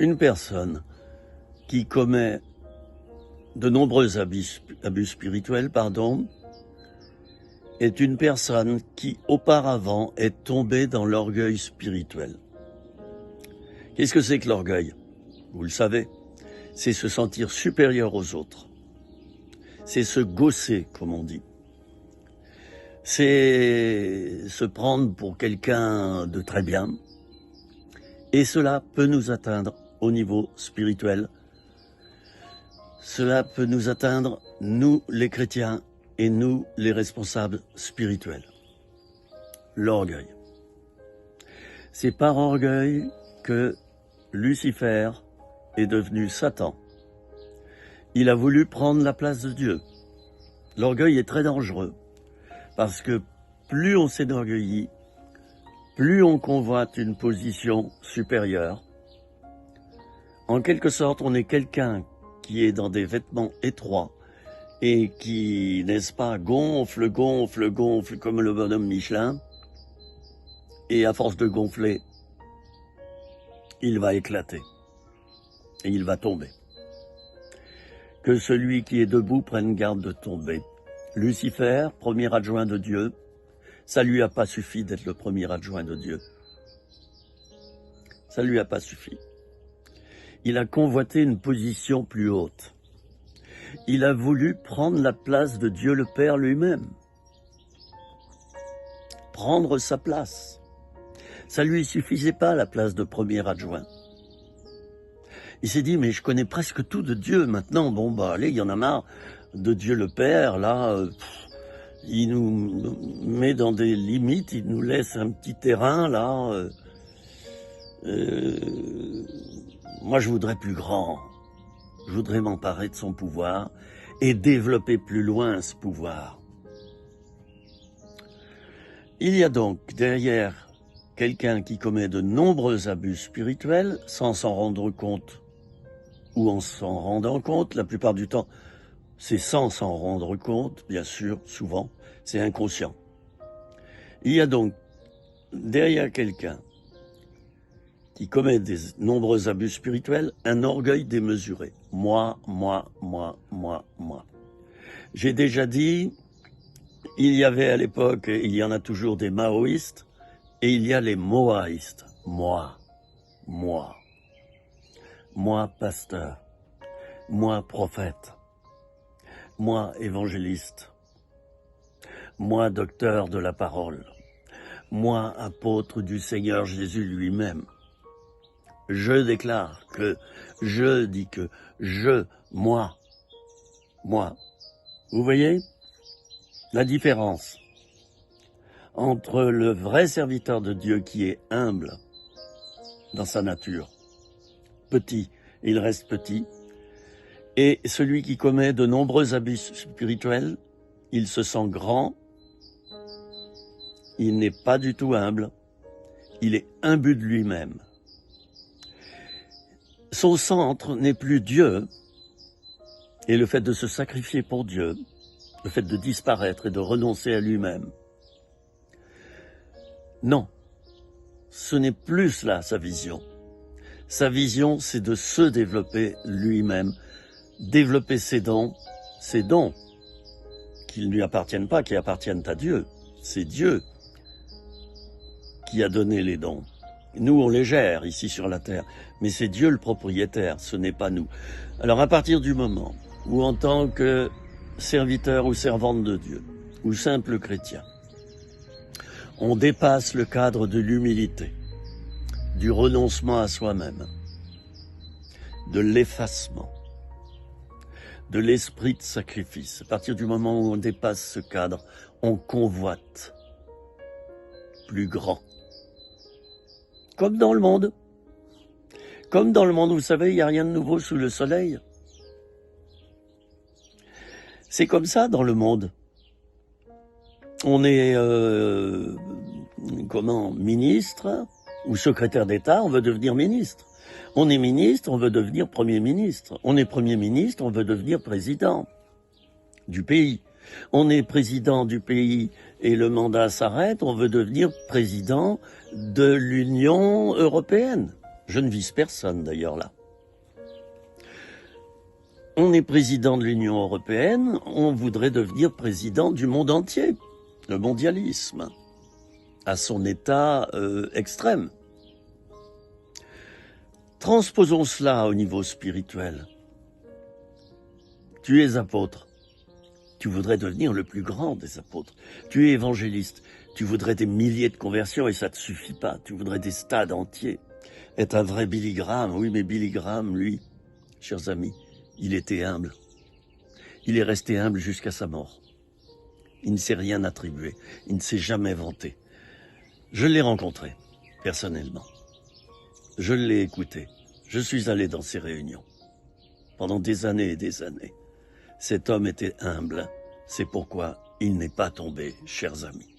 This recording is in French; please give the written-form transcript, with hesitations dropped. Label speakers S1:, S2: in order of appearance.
S1: Une personne qui commet de nombreux abus spirituels, est une personne qui auparavant est tombée dans l'orgueil spirituel. Qu'est-ce que c'est que l'orgueil? Vous le savez, c'est se sentir supérieur aux autres. C'est se gausser, comme on dit. C'est se prendre pour quelqu'un de très bien. Et cela peut nous atteindre au niveau spirituel. Cela peut nous atteindre, nous les chrétiens, et nous les responsables spirituels. L'orgueil. C'est par orgueil que Lucifer est devenu Satan. Il a voulu prendre la place de Dieu. L'orgueil est très dangereux, parce que plus on s'enorgueillit, plus on convoite une position supérieure. En quelque sorte, on est quelqu'un qui est dans des vêtements étroits et qui, n'est-ce pas, gonfle comme le bonhomme Michelin. Et à force de gonfler, il va éclater et il va tomber. Que celui qui est debout prenne garde de tomber. Lucifer, premier adjoint de Dieu, ça lui a pas suffi d'être le premier adjoint de Dieu. Ça lui a pas suffi. Il a convoité une position plus haute. Il a voulu prendre la place de Dieu le Père lui-même. Prendre sa place. Ça lui suffisait pas, la place de premier adjoint. Il s'est dit, mais je connais presque tout de Dieu maintenant. Bon, bah allez, il y en a marre de Dieu le Père. Là, il nous met dans des limites, il nous laisse un petit terrain, là. Moi, je voudrais plus grand. Je voudrais m'emparer de son pouvoir et développer plus loin ce pouvoir. Il y a donc derrière quelqu'un qui commet de nombreux abus spirituels sans s'en rendre compte ou en s'en rendant compte. La plupart du temps, c'est sans s'en rendre compte, bien sûr, souvent, c'est inconscient. Il y a donc derrière quelqu'un qui commet des nombreux abus spirituels, un orgueil démesuré. Moi. J'ai déjà dit, il y avait à l'époque, et il y en a toujours des maoïstes, et il y a les moaïstes. Moi, pasteur. Moi, prophète. Moi, évangéliste. Moi, docteur de la parole. Moi, apôtre du Seigneur Jésus lui-même. Je déclare que, je dis que, moi. Vous voyez la différence entre le vrai serviteur de Dieu qui est humble dans sa nature, petit, il reste petit, et celui qui commet de nombreux abus spirituels, il se sent grand, il n'est pas du tout humble, il est imbu de lui-même. Son centre n'est plus Dieu, et le fait de se sacrifier pour Dieu, le fait de disparaître et de renoncer à lui-même. Non, ce n'est plus cela sa vision. Sa vision, c'est de se développer lui-même, développer ses dons qui ne lui appartiennent pas, qui appartiennent à Dieu. C'est Dieu qui a donné les dons. Nous, on les gère ici sur la terre, mais c'est Dieu le propriétaire, ce n'est pas nous. Alors à partir du moment où en tant que serviteur ou servante de Dieu, ou simple chrétien, on dépasse le cadre de l'humilité, du renoncement à soi-même, de l'effacement, de l'esprit de sacrifice. À partir du moment où on dépasse ce cadre, on convoite plus grand. Comme dans le monde. Comme dans le monde, vous savez, il n'y a rien de nouveau sous le soleil. C'est comme ça dans le monde. On est, ministre ou secrétaire d'État, on veut devenir ministre. On est ministre, on veut devenir Premier ministre. On est Premier ministre, on veut devenir président du pays. On est président du pays et le mandat s'arrête, on veut devenir président de l'Union européenne. Je ne vise personne d'ailleurs là. On est président de l'Union européenne, on voudrait devenir président du monde entier. Le mondialisme, à son état extrême. Transposons cela au niveau spirituel. Tu es apôtre. Tu voudrais devenir le plus grand des apôtres. Tu es évangéliste. Tu voudrais des milliers de conversions et ça ne te suffit pas. Tu voudrais des stades entiers. Être un vrai Billy Graham. Oui, mais Billy Graham, lui, chers amis, il était humble. Il est resté humble jusqu'à sa mort. Il ne s'est rien attribué. Il ne s'est jamais vanté. Je l'ai rencontré, personnellement. Je l'ai écouté. Je suis allé dans ses réunions. Pendant des années et des années. Cet homme était humble. C'est pourquoi il n'est pas tombé, chers amis.